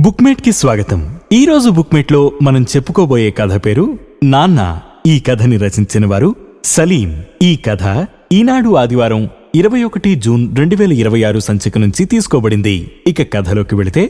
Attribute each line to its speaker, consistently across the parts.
Speaker 1: బుక్మేట్కి స్వాగతం. ఈరోజు బుక్మేట్లో మనం చెప్పుకోబోయే కథ పేరు నాన్న. ఈ కథని రచించిన వారు సలీం. ఈ కథ ఈనాడు ఆదివారం 21 జూన్ 2026 సంచిక నుంచి తీసుకోబడింది. ఇక కథలోకి వెళితే,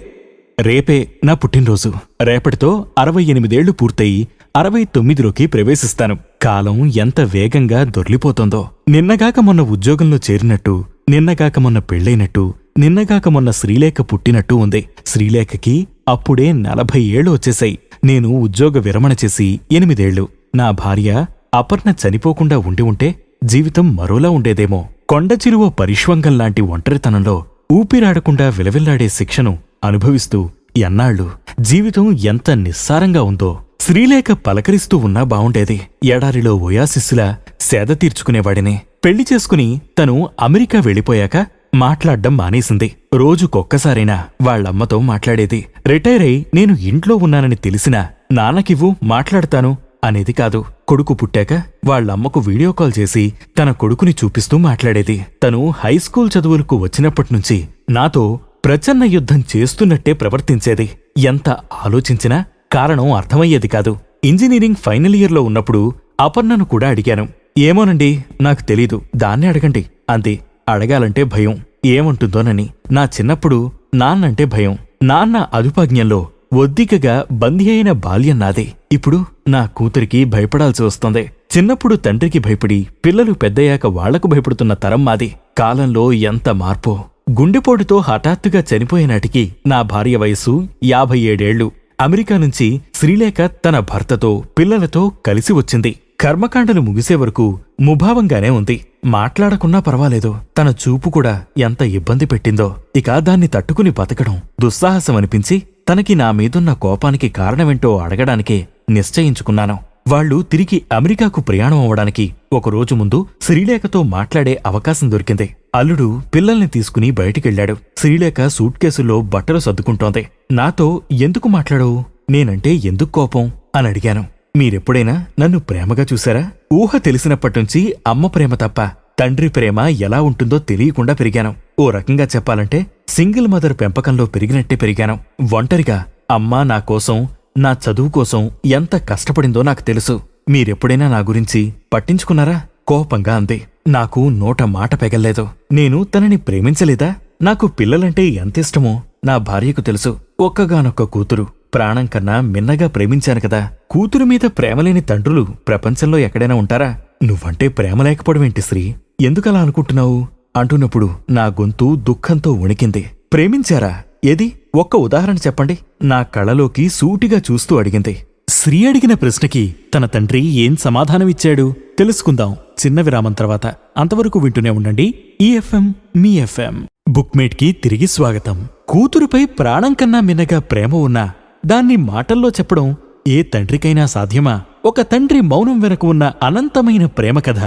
Speaker 1: రేపే నా పుట్టినరోజు. రేపటితో 68 ఏళ్లు పూర్తయి 69లోకి ప్రవేశిస్తాను. కాలం ఎంత వేగంగా దొర్లిపోతోందో. నిన్నగాక మొన్న ఉద్యోగంలో చేరినట్టు, నిన్నగాక మొన్న పెళ్లైనట్టు, నిన్నగాక మొన్న శ్రీలేఖ పుట్టినట్టు ఉంది. శ్రీలేఖకి అప్పుడే 40 ఏళ్లు వచ్చేశాయి. నేను ఉద్యోగ విరమణ చేసి 8 ఏళ్లు. నా భార్య అపర్ణ చనిపోకుండా ఉంటే జీవితం మరోలా ఉండేదేమో. కొండచిలువ పరిష్వంగంలాంటి ఒంటరితనంలో ఊపిరాడకుండా విలవిల్లాడే శిక్షను అనుభవిస్తూ ఎన్నాళ్లు జీవితం ఎంత నిస్సారంగా ఉందో. శ్రీలేఖ పలకరిస్తూ ఉన్నా బావుండేది. ఎడారిలో ఓయాసిస్సులా సేద తీర్చుకునేవాడిని. పెళ్లి చేసుకుని తను అమెరికా వెళ్ళిపోయాక మాట్లాడ్డం మానేసింది. రోజుకొక్కసారైనా వాళ్లమ్మతో మాట్లాడేది. రిటైర్ అయి నేను ఇంట్లో ఉన్నానని తెలిసినా నాన్నకివ్వు మాట్లాడతాను అనేది కాదు. కొడుకు పుట్టాక వాళ్లమ్మకు వీడియో కాల్ చేసి తన కొడుకుని చూపిస్తూ మాట్లాడేది. తను హైస్కూల్ చదువులకు వచ్చినప్పటినుంచి నాతో ప్రచన్న యుద్ధం చేస్తున్నట్టే ప్రవర్తించేది. ఎంత ఆలోచించినా కారణం అర్థమయ్యేది కాదు. ఇంజనీరింగ్ ఫైనల్ ఇయర్లో ఉన్నప్పుడు అపర్ణను కూడా అడిగాను. ఏమోనండి, నాకు తెలీదు, దాన్నే అడగండి అంది. అడగాలంటే భయం, ఏమంటుందోనని. నా చిన్నప్పుడు నాన్నంటే భయం. నాన్న అదుపాజ్ఞంలో ఒద్దికగా బందీ అయిన బాల్యం నాదే. ఇప్పుడు నా కూతురికి భయపడాల్సి వస్తోంది. చిన్నప్పుడు తండ్రికి భయపడి పిల్లలు పెద్దయ్యాక వాళ్లకు భయపడుతున్న తరం మాది. కాలంలో ఎంత మార్పో. గుండెపోటుతో హఠాత్తుగా చనిపోయేనాటికి నా భార్య వయస్సు 57 ఏళ్లు. అమెరికా నుంచి శ్రీలేఖ తన భర్తతో పిల్లలతో కలిసి వచ్చింది. కర్మకాండలు ముగిసే వరకు ముభావంగానే ఉంది. మాట్లాడకున్నా పర్వాలేదు. తన చూపు కూడా ఎంత ఇబ్బంది పెట్టిందో. ఇక దాన్ని తట్టుకుని బతకడం దుస్సాహసమనిపించి తనకి నా మీదున్న కోపానికి కారణమేంటో అడగడానికే నిశ్చయించుకున్నాను. వాళ్లు తిరిగి అమెరికాకు ప్రయాణం అవ్వడానికి ఒకరోజు ముందు శ్రీలేఖతో మాట్లాడే అవకాశం దొరికింది. అల్లుడు పిల్లల్ని తీసుకుని బయటికెళ్లాడు. శ్రీలేఖ సూట్ కేసుల్లో బట్టలు సర్దుకుంటోంది. నాతో ఎందుకు మాట్లాడవు, నేనంటే ఎందుకు కోపం అని అడిగాను. మీరెప్పుడైనా నన్ను ప్రేమగా చూశారా? ఊహ తెలిసినప్పటినుంచి అమ్మ ప్రేమ తప్ప తండ్రి ప్రేమ ఎలా ఉంటుందో తెలియకుండా పెరిగాను. ఓ రకంగా చెప్పాలంటే సింగిల్ మదర్ పెంపకంలో పెరిగినట్టే పెరిగాను. ఒంటరిగా అమ్మ నా కోసం, నా చదువు కోసం ఎంత కష్టపడిందో నాకు తెలుసు. మీరెప్పుడైనా నా గురించి పట్టించుకున్నారా? కోపంగా అంది. నాకు నోట మాట పెగల్లేదు. నేను తనని ప్రేమించలేదా? నాకు పిల్లలంటే ఎంతిష్టమో నా భార్యకు తెలుసు. ఒక్కగానొక్క కూతురు. ప్రాణం కన్నా మిన్నగా ప్రేమించాను కదా. కూతురు మీద ప్రేమలేని తండ్రులు ప్రపంచంలో ఎక్కడైనా ఉంటారా? నువ్వంటే ప్రేమ లేకపోవడమేంటి శ్రీ? ఎందుకలా అనుకుంటున్నావు అంటున్నప్పుడు నా గొంతు దుఃఖంతో వణికింది. ప్రేమించారా? ఏది ఒక్క ఉదాహరణ చెప్పండి. నా కళ్ళలోకి సూటిగా చూస్తూ అడిగింది. శ్రీ అడిగిన ప్రశ్నకి తన తండ్రి ఏం సమాధానమిచ్చాడు తెలుసుకుందాం చిన్న విరామం తర్వాత. అంతవరకు వింటూనే ఉండండి ఈ ఎఫ్ఎం, మీ ఎఫ్ఎం. బుక్మేట్కి తిరిగి స్వాగతం. కూతురుపై ప్రాణం కన్నా మిన్నగా ప్రేమ ఉన్నా దాన్ని మాటల్లో చెప్పడం ఏ తండ్రికైనా సాధ్యమా? ఒక తండ్రి మౌనం వెనక ఉన్న అనంతమైన ప్రేమ కథ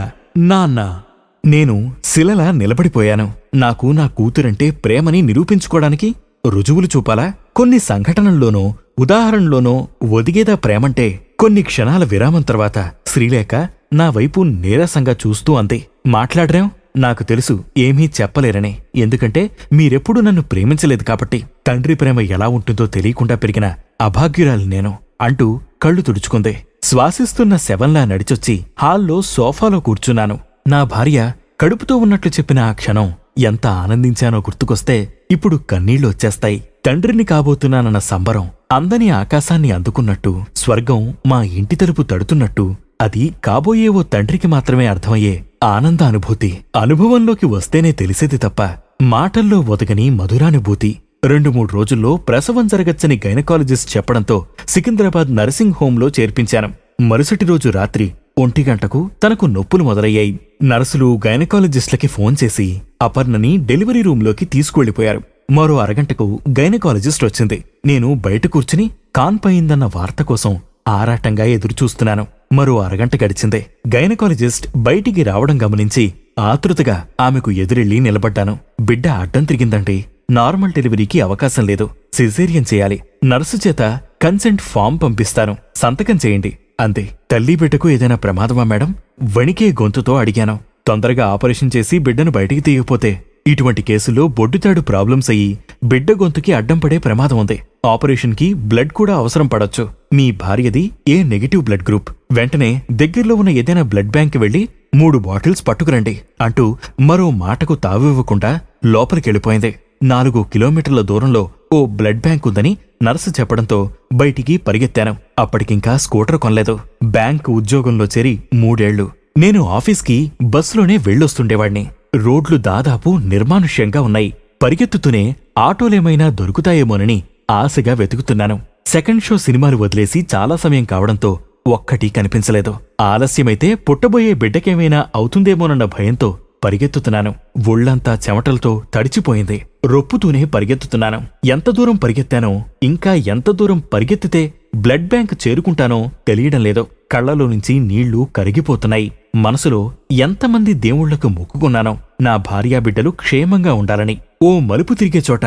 Speaker 1: నాన్న. నేను శిలలా నిలబడిపోయాను. నాకు నా కూతురంటే ప్రేమని నిరూపించుకోవడానికి రుజువులు చూపాలా? కొన్ని సంఘటనల్లోనో ఉదాహరణలోనో ఒదిగేదా ప్రేమంటే? కొన్ని క్షణాల విరామం తర్వాత శ్రీలేఖ నా వైపు నీరసంగా చూస్తూ అంది. మాట్లాడరేం? నాకు తెలుసు ఏమీ చెప్పలేరని. ఎందుకంటే మీరెప్పుడు నన్ను ప్రేమించలేదు కాబట్టి. తండ్రి ప్రేమ ఎలా ఉంటుందో తెలియకుండా పెరిగిన అభాగ్యురాలి నేను అంటూ కళ్ళు తుడుచుకుంది. శ్వాసిస్తున్న శవంలా నడిచొచ్చి హాల్లో సోఫాలో కూర్చున్నాను. నా భార్య కడుపుతో ఉన్నట్లు చెప్పిన ఆ క్షణం ఎంత ఆనందించానో గుర్తుకొస్తే ఇప్పుడు కన్నీళ్లు వచ్చేస్తాయి. తండ్రిని కాబోతున్నానన్న సంబరం అందని ఆకాశాన్ని అందుకున్నట్టు, స్వర్గం మా ఇంటి తలుపు తడుతున్నట్టు, అది కాబోయే ఓ తండ్రికి మాత్రమే అర్థమయ్యే ఆనందానుభూతి. అనుభవంలోకి వస్తేనే తెలిసేది తప్ప మాటల్లో ఒదగని మధురానుభూతి. 2-3 రోజుల్లో ప్రసవం జరగచ్చని గైనకాలజిస్ట్ చెప్పడంతో సికింద్రాబాద్ నర్సింగ్ హోంలో చేర్పించాను. మరుసటి రోజు రాత్రి 1 గంటకు తనకు నొప్పులు మొదలయ్యాయి. నర్సులు గైనకాలజిస్టులకి ఫోన్ చేసి అపర్ణని డెలివరీ రూంలోకి తీసుకువెళ్లిపోయారు. మరో అరగంటకు గైనకాలజిస్ట్ వచ్చింది. నేను బయట కూర్చుని కాన్పయిందన్న వార్త కోసం ఆరాటంగా ఎదురుచూస్తున్నాను. మరో అరగంట గడిచింది. గైనకాలజిస్ట్ బయటికి రావడం గమనించి ఆతృతగా ఆమెకు ఎదురెళ్లి నిలబడ్డాను. బిడ్డ అడ్డం తిరిగిందండి. నార్మల్ డెలివరీకి అవకాశం లేదు. సిజేరియన్ చేయాలి. నర్సు చేత కన్సెంట్ ఫామ్ పంపిస్తాను, సంతకం చేయండి అంది. తల్లి బిడ్డకు ఏదైనా ప్రమాదమా మేడం? వణికే గొంతుతో అడిగాను. తొందరగా ఆపరేషన్ చేసి బిడ్డను బయటికి తీయకపోతే ఇటువంటి కేసులో బొడ్డుతాడు ప్రాబ్లమ్స్ అయ్యి బిడ్డ గొంతుకి అడ్డం పడే ప్రమాదం ఉంది. ఆపరేషన్కి బ్లడ్ కూడా అవసరం పడొచ్చు. మీ భార్యది ఏ నెగటివ్ బ్లడ్ గ్రూప్. వెంటనే దగ్గరలో ఉన్న ఏదైనా బ్లడ్ బ్యాంక్ వెళ్లి 3 బాటిల్స్ పట్టుకురండి అంటూ మరో మాటకు తావివ్వకుండా లోపలికెళ్ళిపోయింది. 4 కిలోమీటర్ల దూరంలో ఓ బ్లడ్ బ్యాంక్ ఉందని నర్సు చెప్పడంతో బయటికి పరిగెత్తాను. అప్పటికింకా స్కూటర్ కొనలేదు. బ్యాంక్ ఉద్యోగంలో చేరి 3 ఏళ్లు. నేను ఆఫీస్కి బస్సులోనే వెళ్ళొస్తుండేవాణ్ణి. రోడ్లు దాదాపు నిర్మానుష్యంగా ఉన్నాయి. పరిగెత్తుతూనే ఆటోలేమైనా దొరుకుతాయేమోనని ఆశగా వెతుకుతున్నాను. సెకండ్ షో సినిమాలు వదిలేసి చాలా సమయం కావడంతో ఒక్కటీ కనిపించలేదు. ఆలస్యమైతే పుట్టబోయే బిడ్డకేమైనా అవుతుందేమోనన్న భయంతో పరిగెత్తుతున్నాను. ఒళ్లంతా చెమటలతో తడిచిపోయింది. రొప్పుతూనే పరిగెత్తుతున్నాను. ఎంత దూరం పరిగెత్తానో, ఇంకా ఎంత దూరం పరిగెత్తితే బ్లడ్ బ్యాంక్ చేరుకుంటానో తెలియడం లేదు. కళ్లలో నుంచి నీళ్లు కరిగిపోతున్నాయి. మనసులో ఎంతమంది దేవుళ్లకు మొక్కుకున్నానో నా భార్యాబిడ్డలు క్షేమంగా ఉండాలని. ఓ మలుపు తిరిగే చోట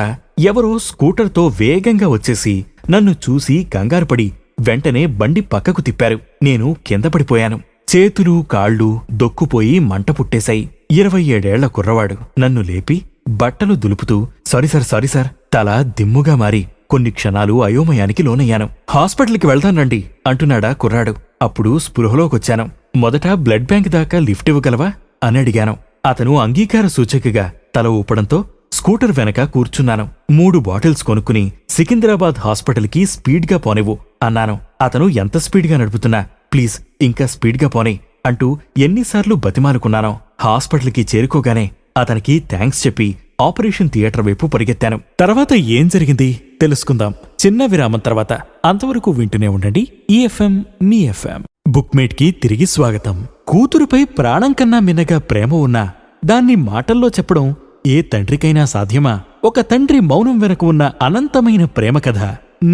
Speaker 1: ఎవరో స్కూటర్తో వేగంగా వచ్చేసి నన్ను చూసి కంగారుపడి వెంటనే బండి పక్కకు తిప్పారు. నేను కింద పడిపోయాను. చేతులు కాళ్ళు దొక్కుపోయి మంట పుట్టేశాయి. 27 ఏళ్ల కుర్రవాడు నన్ను లేపి బట్టలు దులుపుతూ సారీ సార్ తల దిమ్ముగా మారి కొన్ని క్షణాలు అయోమయానికి లోనయ్యాను. హాస్పిటల్కి వెళ్తానండి అంటున్నాడా కుర్రాడు. అప్పుడు స్పృహలోకొచ్చాను. మొదట బ్లడ్ బ్యాంక్ దాకా లిఫ్ట్ ఇవ్వగలవా అని అడిగాను. అతను అంగీకార సూచకగా తల ఊపడంతో స్కూటర్ వెనక కూర్చున్నాను. 3 బాటిల్స్ కొనుక్కుని సికింద్రాబాద్ హాస్పిటల్కి స్పీడ్గా పోనివ్వు అన్నాను. అతను ఎంత స్పీడ్గా నడుపుతున్నా ప్లీజ్ ఇంకా స్పీడ్గా పోనీ అంటూ ఎన్నిసార్లు బతిమాలుకున్నానో. హాస్పిటల్కి చేరుకోగానే అతనికి థ్యాంక్స్ చెప్పి ఆపరేషన్ థియేటర్ వైపు పరిగెత్తాను. తర్వాత ఏం జరిగింది తెలుసుకుందాం చిన్న విరామం తర్వాత. అంతవరకు వింటూనే ఉండండి ఈఎఫ్ఎం మీ ఎఫ్ఎం. బుక్మేట్ కి తిరిగి స్వాగతం. కూతురుపై ప్రాణం కన్నా మిన్నగా ప్రేమ ఉన్నా దాన్ని మాటల్లో చెప్పడం ఏ తండ్రికైనా సాధ్యమా? ఒక తండ్రి మౌనం వెనక ఉన్న అనంతమైన ప్రేమ కథ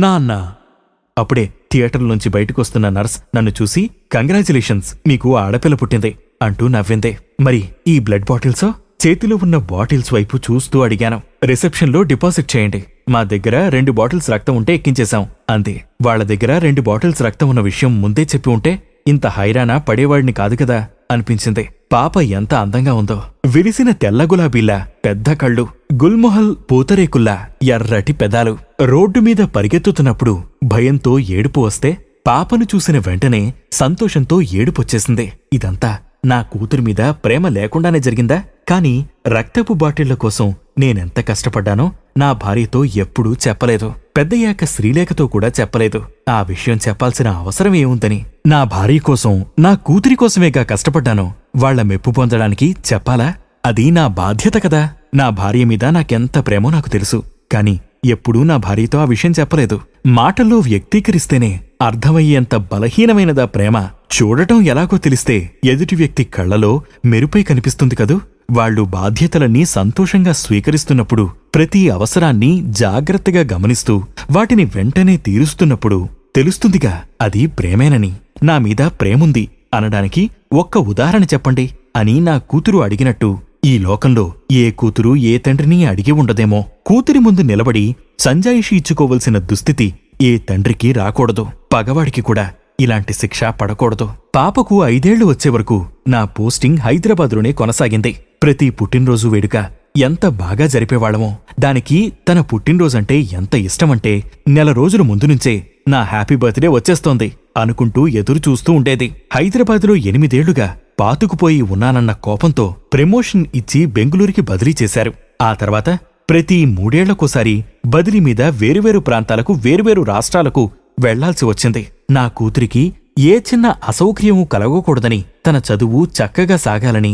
Speaker 1: నాన్న. అప్పుడే థియేటర్లోంచి బయటకొస్తున్న నర్స్ నన్ను చూసి కంగ్రాచులేషన్స్ మీకు ఆడపిల్ల పుట్టింది అంటూ నవ్విందే. మరి ఈ బ్లడ్ బాటిల్సో? చేతిలో ఉన్న బాటిల్స్ వైపు చూస్తూ అడిగాను. రిసెప్షన్లో డిపాజిట్ చేయండి. మా దగ్గర 2 బాటిల్స్ రక్తం ఉంటే ఎక్కించేశాం అంతే. వాళ్ల దగ్గర 2 బాటిల్స్ రక్తం ఉన్న విషయం ముందే చెప్పి ఉంటే ఇంత హైరానా పడేవాడిని కాదు కదా అనిపించింది. పాప ఎంత అందంగా ఉందో. విరిసిన తెల్ల గులాబీలా పెద్ద కళ్ళు, గుల్మొహల్ పూతరేకుల్లా ఎర్రటి పెదాలు. రోడ్డు మీద పరిగెత్తుతున్నప్పుడు భయంతో ఏడుపు వస్తే పాపను చూసిన వెంటనే సంతోషంతో ఏడుపొచ్చేసింది. ఇదంతా నా కూతురి మీద ప్రేమ లేకుండానే జరిగిందా? కాని రక్తపు బాటిళ్ల కోసం నేనెంత కష్టపడ్డానో నా భార్యతో ఎప్పుడూ చెప్పలేదు. పెద్దయ్యాక శ్రీలేఖతో కూడా చెప్పలేదు. ఆ విషయం చెప్పాల్సిన అవసరం ఏముందని. నా భార్య కోసం, నా కూతురి కోసమేగా కష్టపడ్డాను. వాళ్ల మెప్పు పొందడానికి చెప్పాలా? అది నా బాధ్యత కదా. నా భార్య మీద నాకెంత ప్రేమో నాకు తెలుసు. కాని ఎప్పుడూ నా భార్యతో ఆ విషయం చెప్పలేదు. మాటల్లో వ్యక్తీకరిస్తేనే అర్థమయ్యేంత బలహీనమైనదా ప్రేమ. చూడటం ఎలాగో తెలిస్తే ఎదుటి వ్యక్తి కళ్లలో మెరుపై కనిపిస్తుంది కదూ. వాళ్లు బాధ్యతలన్నీ సంతోషంగా స్వీకరిస్తున్నప్పుడు, ప్రతి అవసరాన్ని జాగ్రత్తగా గమనిస్తూ వాటిని వెంటనే తీరుస్తున్నప్పుడు తెలుస్తుందిగా అది ప్రేమేనని. నా మీద ప్రేముంది అనడానికి ఒక్క ఉదాహరణ చెప్పండి అని నా కూతురు అడిగినట్టు ఈ లోకంలో ఏ కూతురు ఏ తండ్రిని అడిగి ఉండదేమో. కూతురి ముందు నిలబడి సంజాయిషి ఇచ్చుకోవలసిన దుస్థితి ఏ తండ్రికి రాకూడదు. పగవాడికి కూడా ఇలాంటి శిక్ష పడకూడదు. పాపకు 5 ఏళ్లు వచ్చే వరకు నా పోస్టింగ్ హైదరాబాద్లోనే కొనసాగింది. ప్రతి పుట్టినరోజు వేడుక ఎంత బాగా జరిపేవాళ్లమో. దానికి తన పుట్టినరోజంటే ఎంత ఇష్టమంటే నెల రోజుల ముందు నుంచే నా హ్యాపీ బర్త్డే వచ్చేస్తోంది అనుకుంటూ ఎదురు చూస్తూ ఉండేది. హైదరాబాద్లో 8 ఏళ్లుగా పాతుకుపోయి ఉన్నానన్న కోపంతో ప్రమోషన్ ఇచ్చి బెంగుళూరుకి బదిలీ చేశారు. ఆ తర్వాత ప్రతి 3 ఏళ్లకోసారి బదిలీ మీద వేరువేరు ప్రాంతాలకు, వేరువేరు రాష్ట్రాలకు వెళ్లాల్సి వచ్చింది. నా కూతురికి ఏ చిన్న అసౌకర్యమూ కలగకూడదని, తన చదువు చక్కగా సాగాలని,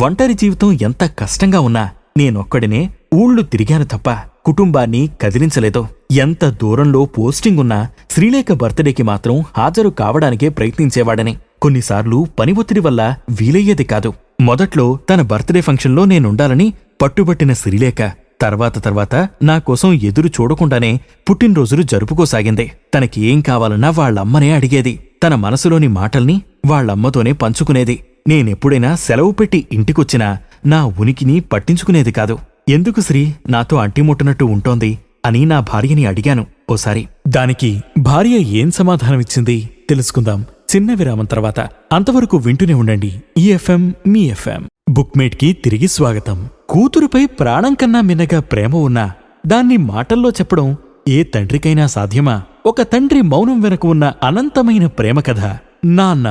Speaker 1: ఒంటరి జీవితం ఎంత కష్టంగా ఉన్నా నేనొక్కడినే ఊళ్ళు తిరిగాను తప్ప కుటుంబాన్ని కదిలించలేదు. ఎంత దూరంలో పోస్టింగ్ ఉన్నా శ్రీలేఖ బర్త్డేకి మాత్రం హాజరు కావడానికే ప్రయత్నించేవాడని. కొన్నిసార్లు పని ఒత్తిడి వల్ల వీలయ్యేది కాదు. మొదట్లో తన బర్త్డే ఫంక్షన్లో నేనుండాలని పట్టుబట్టిన శ్రీలేఖ తర్వాత నా కోసం ఎదురు చూడకుండానే పుట్టినరోజులు జరుపుకోసాగింది. తనకి ఏం కావాలన్నా వాళ్లమ్మనే అడిగేది. తన మనసులోని మాటల్ని వాళ్లమ్మతోనే పంచుకునేది. నేనెప్పుడైనా సెలవు పెట్టి ఇంటికొచ్చినా నా ఉనికిని పట్టించుకునేది కాదు. ఎందుకు శ్రీ నాతో అంటిముట్టనట్టు ఉంటోంది అని నా భార్యని అడిగాను ఓసారి. దానికి భార్య ఏం సమాధానమిచ్చింది తెలుసుకుందాం చిన్న విరామం తర్వాత. అంతవరకు వింటూనే ఉండండి ఈఎఫ్ఎం మీ ఎఫ్ఎం. బుక్మేట్కి తిరిగి స్వాగతం. కూతురుపై ప్రాణం కన్నా మిన్నగా ప్రేమ ఉన్నా దాన్ని మాటల్లో చెప్పడం ఏ తండ్రికైనా సాధ్యమా? ఒక తండ్రి మౌనం వెనక ఉన్న అనంతమైన ప్రేమ కథ నాన్న.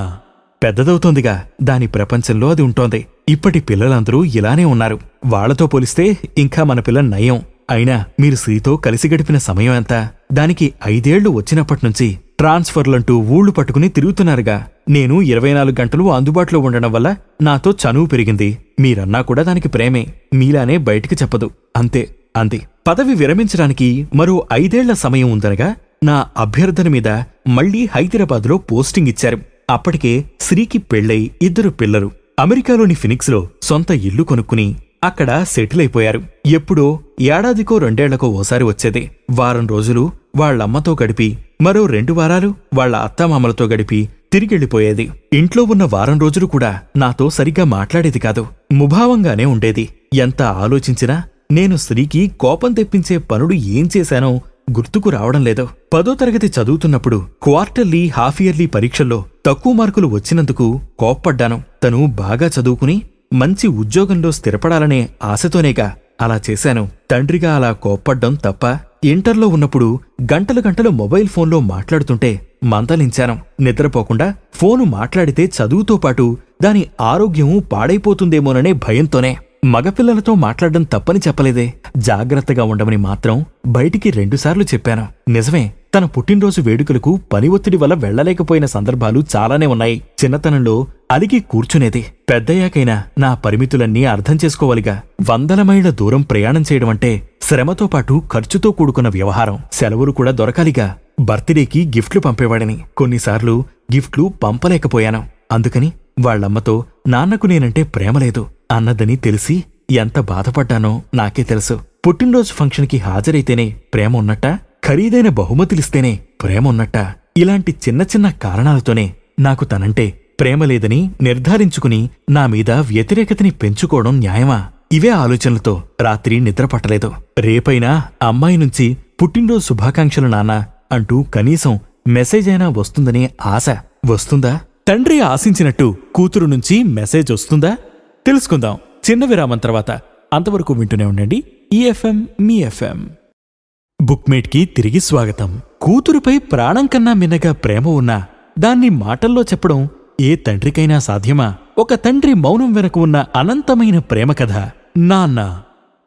Speaker 1: పెద్దదవుతోందిగా, దాని ప్రపంచంలో అది ఉంటోంది. ఇప్పటి పిల్లలందరూ ఇలానే ఉన్నారు. వాళ్లతో పోలిస్తే ఇంకా మన పిల్ల నయం. అయినా మీరు శ్రీతో కలిసి గడిపిన సమయం ఎంత? దానికి 5 ఏళ్లు వచ్చినప్పట్నుంచి ట్రాన్స్ఫర్లంటూ ఊళ్లు పట్టుకుని తిరుగుతున్నారుగా. నేను 24 గంటలు అందుబాటులో ఉండడం వల్ల నాతో చనువు పెరిగింది. మీరన్నా కూడా దానికి ప్రేమే, మీలానే బయటికి చెప్పదు, అంతే అంది. పదవి విరమించడానికి మరో 5 ఏళ్ల సమయం ఉందనగా నా అభ్యర్థన మీద మళ్లీ హైదరాబాద్లో పోస్టింగ్ ఇచ్చారు. అప్పటికే శ్రీకి పెళ్లై 2 పిల్లలు. అమెరికాలోని ఫినిక్స్లో సొంత ఇల్లు కొనుక్కుని అక్కడ సెటిల్ అయిపోయారు. ఎప్పుడో ఏడాదికో 2 ఏళ్లకో ఓసారి వచ్చేది. వారం రోజులు వాళ్లమ్మతో గడిపి మరో 2 వారాలు వాళ్ల అత్తామామలతో గడిపి తిరిగెళ్ళిపోయేది. ఇంట్లో ఉన్న వారం రోజులు కూడా నాతో సరిగ్గా మాట్లాడేది కాదు. ముభావంగానే ఉండేది. ఎంత ఆలోచించినా నేను శ్రీకి కోపం తెప్పించే పనులు ఏం చేశానో గుర్తుకు రావడం లేదు. 10వ తరగతి చదువుతున్నప్పుడు క్వార్టర్లీ, హాఫ్ ఇయర్లీ పరీక్షల్లో తక్కువ మార్కులు వచ్చినందుకు కోప్పడ్డాను. తను బాగా చదువుకుని మంచి ఉద్యోగంలో స్థిరపడాలనే ఆశతోనేగా అలా చేశాను. తండ్రిగా అలా కోప్పడ్డం తప్ప? ఇంటర్లో ఉన్నప్పుడు గంటలు గంటలు మొబైల్ ఫోన్లో మాట్లాడుతుంటే మందలించాను. నిద్రపోకుండా ఫోను మాట్లాడితే చదువుతో పాటు దాని ఆరోగ్యమూ పాడైపోతుందేమోననే భయంతోనే. మగపిల్లలతో మాట్లాడడం తప్పని చెప్పలేదే, జాగ్రత్తగా ఉండమని మాత్రం బయటికి 2 సార్లు చెప్పాను. నిజమే, తన పుట్టినరోజు వేడుకలకు పని ఒత్తిడి వల్ల వెళ్లలేకపోయిన సందర్భాలు చాలానే ఉన్నాయి. చిన్నతనంలో అలిగి కూర్చునేది. పెద్దయ్యాకైనా నా పరిమితులన్నీ అర్థం చేసుకోవాలిగా. 100 మైళ్ల దూరం ప్రయాణం చేయడమంటే శ్రమతో పాటు ఖర్చుతో కూడుకున్న వ్యవహారం. సెలవులు కూడా దొరకాలిగా. బర్త్డేకి గిఫ్ట్లు పంపేవాడిని. కొన్నిసార్లు గిఫ్ట్లు పంపలేకపోయాను. అందుకని వాళ్లమ్మతో నాన్నకు నేనంటే ప్రేమలేదు అన్నదని తెలిసి ఎంత బాధపడ్డానో నాకే తెలుసు. పుట్టినరోజు ఫంక్షన్కి హాజరైతేనే ప్రేమ ఉన్నట్టా? ఖరీదైన బహుమతులిస్తేనే ప్రేమ ఉన్నట్టా? ఇలాంటి చిన్న చిన్న కారణాలతోనే నాకు తనంటే ప్రేమ లేదని నిర్ధారించుకుని నా మీద వ్యతిరేకతని పెంచుకోవడం న్యాయమా? ఇవే ఆలోచనలతో రాత్రి నిద్రపట్టలేదు. రేపైనా అమ్మాయి నుంచి పుట్టినరోజు శుభాకాంక్షలు నాన్న అంటూ కనీసం మెసేజ్ అయినా వస్తుందనే ఆశ. వస్తుందా? తండ్రి ఆశించినట్టు కూతురు నుంచి మెసేజ్ వస్తుందా? తెలుసుకుందాం చిన్న విరామం తర్వాత. అంతవరకు వింటూనే ఉండండి ఈఎఫ్ఎం, మీ ఎఫ్ఎం. బుక్మేట్కి తిరిగి స్వాగతం. కూతురుపై ప్రాణం కన్నా మిన్నగా ప్రేమ ఉన్నా దాన్ని మాటల్లో చెప్పడం ఏ తండ్రికైనా సాధ్యమా? ఒక తండ్రి మౌనం వెనక ఉన్న అనంతమైన ప్రేమ కథ నాన్న.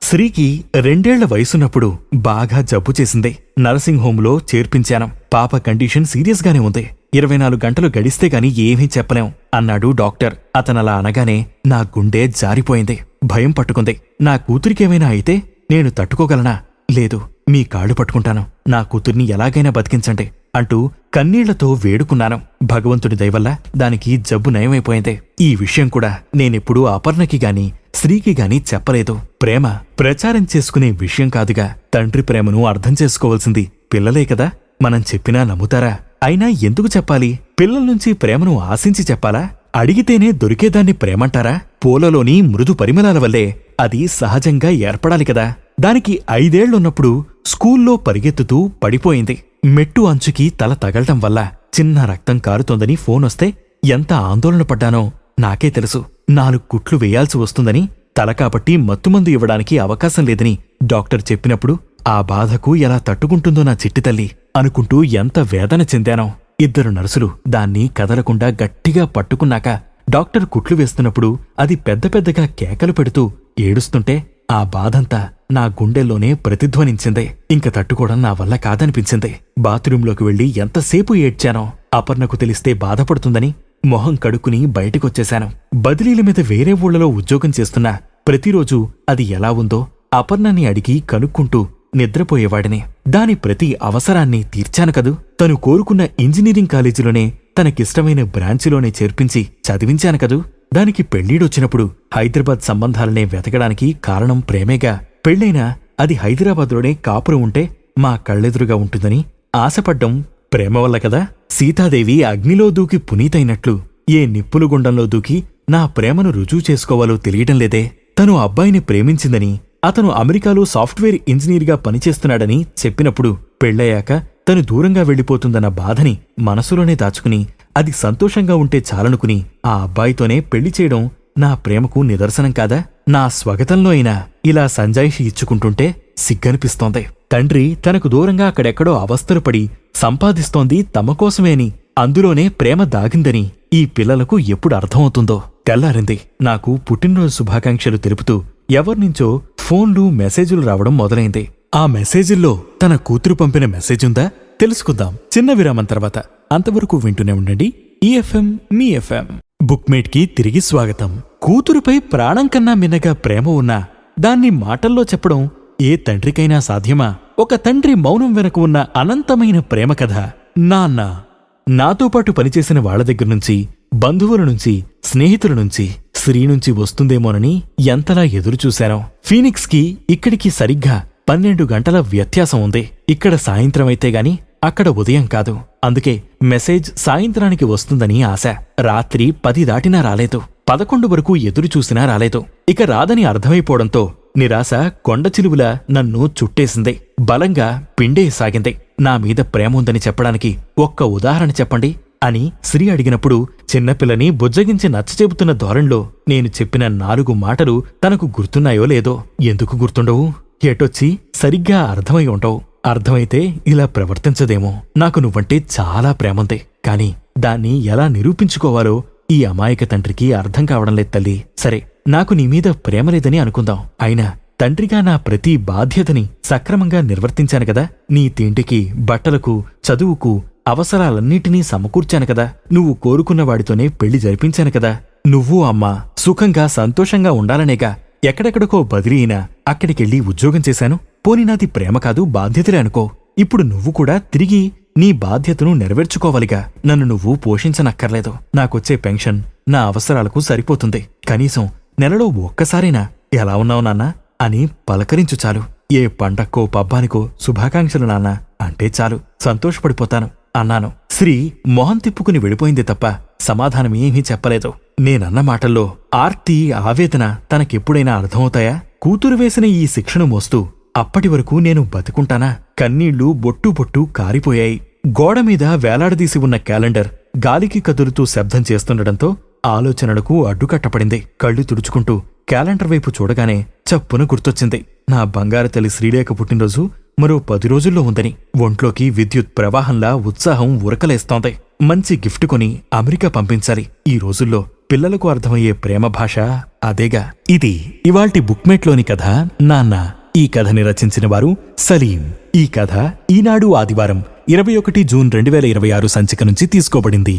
Speaker 1: శ్రీకి 2 ఏళ్ల వయసున్నప్పుడు బాగా జబ్బు చేసింది. నర్సింగ్ హోంలో చేర్పించాను. పాప కండిషన్ సీరియస్ గానే ఉంది. 24 గంటలు గడిస్తే గాని ఏమీ చెప్పలేం అన్నాడు డాక్టర్. అతనలా అనగానే నా గుండె జారిపోయింది. భయం పట్టుకుంది. నా కూతురికేమైనా అయితే నేను తట్టుకోగలనా? లేదు, మీ కాళ్ళు పట్టుకుంటాను, నా కూతుర్ని ఎలాగైనా బతికించండి అంటూ కన్నీళ్లతో వేడుకున్నాను. భగవంతుడి దయవల్ల దానికి జబ్బు నయమైపోయింది. ఈ విషయం కూడా నేనెప్పుడూ అపర్ణకి గాని శ్రీకి గాని చెప్పలేదు. ప్రేమ ప్రచారం చేసుకునే విషయం కాదుగా. తండ్రి ప్రేమను అర్థం చేసుకోవాల్సింది పిల్లలే కదా. మనం చెప్పినా నమ్ముతారా? అయినా ఎందుకు చెప్పాలి? పిల్లల నుంచి ప్రేమను ఆశించి చెప్పాలా? అడిగితేనే దొరికేదాన్ని ప్రేమంటారా? పూలలోని మృదు పరిమళాల వల్లే అది సహజంగా ఏర్పడాలి కదా. దానికి 5 ఏళ్లున్నప్పుడు స్కూల్లో పరిగెత్తుతూ పడిపోయింది. మెట్టు అంచుకి తల తగలటం వల్ల చిన్న రక్తం కారుతోందని ఫోనొస్తే ఎంత ఆందోళన పడ్డానో నాకే తెలుసు. 4 కుట్లు వేయాల్సి వస్తుందని, తల కాబట్టి మత్తుమందు ఇవ్వడానికి అవకాశం లేదని డాక్టర్ చెప్పినప్పుడు ఆ బాధకు ఎలా తట్టుకుంటుందో నా చిట్టి తల్లి అనుకుంటూ ఎంత వేదన చెందానో. 2 నర్సులు దాన్ని కదలకుండా గట్టిగా పట్టుకున్నాక డాక్టర్ కుట్లు వేస్తున్నప్పుడు అది పెద్ద పెద్దగా కేకలు పెడుతూ ఏడుస్తుంటే ఆ బాధంతా నా గుండెల్లోనే ప్రతిధ్వనించింది. ఇంక తట్టుకోవడం నా వల్ల కాదనిపించింది. బాత్రూంలోకి వెళ్లి ఎంతసేపు ఏడ్చానో. అపర్ణకు తెలిస్తే బాధపడుతుందని మొహం కడుక్కుని బయటికొచ్చేశాను. బదిలీల మీద వేరే ఊళ్లలో ఉద్యోగం చేస్తున్నా ప్రతిరోజు అది ఎలా ఉందో అపర్ణని అడిగి కనుక్కుంటూ నిద్రపోయేవాడిని. దాని ప్రతి అవసరాన్ని తీర్చాను కదూ. తను కోరుకున్న ఇంజనీరింగ్ కాలేజీలోనే తనకిష్టమైన బ్రాంచిలోనే చేర్పించి చదివించాను కదూ. దానికి పెళ్లిడొచ్చినప్పుడు హైదరాబాద్ సంబంధాలనే వెతకడానికి కారణం ప్రేమేగా. పెళ్లైనా అది హైదరాబాద్లోనే కాపురం ఉంటే మా కళ్ళెదురుగా ఉంటుందని ఆశపడ్డం ప్రేమ వల్ల కదా. సీతాదేవి అగ్నిలో దూకి పునీతైనట్లు ఏ నిప్పులు గుండంలో దూకి నా ప్రేమను రుజువు చేసుకోవాలో తెలియటం లేదే. తను అబ్బాయిని ప్రేమించిందని, అతను అమెరికాలో సాఫ్ట్వేర్ ఇంజనీర్గా పనిచేస్తున్నాడని చెప్పినప్పుడు పెళ్లయ్యాక తను దూరంగా వెళ్లిపోతుందన్న బాధని మనసులోనే దాచుకుని అది సంతోషంగా ఉంటే చాలనుకుని ఆ అబ్బాయితోనే పెళ్లి చేయడం నా ప్రేమకు నిదర్శనం కాదా? నా స్వగతంలో అయినా ఇలా సంజాయిషి ఇచ్చుకుంటుంటే సిగ్గనిపిస్తోంది. తండ్రి తనకు దూరంగా అక్కడెక్కడో అవస్థలు పడి సంపాదిస్తోంది తమ కోసమే అని, అందులోనే ప్రేమ దాగిందని ఈ పిల్లలకు ఎప్పుడు అర్థమవుతుందో. తెల్లారింది. నాకు పుట్టినరోజు శుభాకాంక్షలు తెలుపుతూ ఎవరినుంచో ఫోన్లు, మెసేజులు రావడం మొదలైంది. ఆ మెసేజుల్లో తన కూతురు పంపిన మెసేజుందా? తెలుసుకుందాం చిన్న విరామం తర్వాత. అంతవరకు వింటూనే ఉండండి ఈఎఫ్ఎం, మీ ఎఫ్ఎం. బుక్మేట్ కి తిరిగి స్వాగతం. కూతురుపై ప్రాణం కన్నా మిన్నగా ప్రేమ ఉన్నా దాన్ని మాటల్లో చెప్పడం ఏ తండ్రికైనా సాధ్యమా? ఒక తండ్రి మౌనం వెనక ఉన్న అనంతమైన ప్రేమ కథ. నాన్న. నాతో పాటు పనిచేసిన వాళ్ల దగ్గర్నుంచి, బంధువుల నుంచి, స్నేహితుల నుంచి, శ్రీ నుంచి వస్తుందేమోనని ఎంతలా ఎదురుచూశానో. ఫీనిక్స్ కి ఇక్కడికి సరిగ్గా 12 గంటల వ్యత్యాసం ఉంది. ఇక్కడ సాయంత్రమైతే గాని అక్కడ ఉదయం కాదు. అందుకే మెసేజ్ సాయంత్రానికి వస్తుందని ఆశ. రాత్రి 10 దాటినా రాలేదు. 11 వరకు ఎదురుచూసినా రాలేదు. ఇక రాదని అర్థమైపోవడంతో నిరాశ కొండచిలువులా నన్ను చుట్టేసింది. బలంగా పిండేసాగింది. నా మీద ప్రేమ ఉందని చెప్పడానికి ఒక్క ఉదాహరణ చెప్పండి అని శ్రీ అడిగినప్పుడు చిన్నపిల్లని బుజ్జగించి నచ్చచెబుతున్న ధోరణిలో నేను చెప్పిన 4 మాటలు తనకు గుర్తున్నాయో లేదో. ఎందుకు గుర్తుండవు? ఎటొచ్చి సరిగ్గా అర్థమై ఉండవు. అర్థమైతే ఇలా ప్రవర్తించదేమో. నాకు నువ్వంటే చాలా ప్రేమంది. కాని దాన్ని ఎలా నిరూపించుకోవాలో ఈ అమాయక తండ్రికి అర్థం కావడంలేదు తల్లి. సరే, నాకు నీమీద ప్రేమ లేదని అనుకుందాం. అయినా తండ్రిగా నా ప్రతి బాధ్యతని సక్రమంగా నిర్వర్తించాను కదా. నీ తిండికి, బట్టలకు, చదువుకు అవసరాలన్నిటినీ సమకూర్చాను కదా. నువ్వు కోరుకున్న వాడితోనే పెళ్లి జరిపించాను కదా. నువ్వు అమ్మా సుఖంగా సంతోషంగా ఉండాలనేగా ఎక్కడెక్కడికో బదిలీ అయినా అక్కడికెళ్ళి ఉద్యోగం చేశాను. పోనీ నాది ప్రేమ కాదు, బాధ్యతలే అనుకో. ఇప్పుడు నువ్వు కూడా తిరిగి నీ బాధ్యతను నెరవేర్చుకోవాలిగా. నన్ను నువ్వు పోషించనక్కర్లేదు. నాకొచ్చే పెన్షన్ నా అవసరాలకు సరిపోతుంది. కనీసం నెలలో ఒక్కసారైనా ఎలా ఉన్నావు నాన్నా అని పలకరించు చాలు. ఏ పండక్కో పబ్బానికో శుభాకాంక్షలు నాన్నా అంటే చాలు, సంతోషపడిపోతాను అన్నాను. శ్రీ మొహం తిప్పుకుని వెళ్ళిపోయింది తప్ప సమాధానమేమీ చెప్పలేదు. నేనన్న మాటల్లో ఆర్తి, ఆవేదన తనకెప్పుడైనా అర్థమవుతాయా? కూతురు వేసిన ఈ శిక్షను మోస్తూ అప్పటి వరకు నేను బతుకుంటానా? కన్నీళ్లు బొట్టు బొట్టు కారిపోయాయి. గోడమీద వేలాడదీసి ఉన్న క్యాలెండర్ గాలికి కదులుతూ శబ్దం చేస్తుండటంతో ఆలోచనలకు అడ్డుకట్టపడింది. కళ్ళు తుడుచుకుంటూ క్యాలెండర్ వైపు చూడగానే చప్పున గుర్తొచ్చింది. నా బంగారు తల్లి శ్రీలేఖ పుట్టినరోజు మరో 10 రోజుల్లో ఉందని. ఒంట్లోకి విద్యుత్ ప్రవాహంలా ఉత్సాహం ఉరకలేస్తోంది. మంచి గిఫ్ట్ కొని అమెరికా పంపించాలి. ఈ రోజుల్లో పిల్లలకు అర్థమయ్యే ప్రేమ భాష అదేగా. ఇది ఇవాల్టి బుక్మేట్లోని కథ నాన్న. ఈ కథని రచించిన వారు సలీం. ఈ కథ ఈనాడు ఆదివారం 21 జూన్ 2026 సంచిక నుంచి తీసుకోబడింది.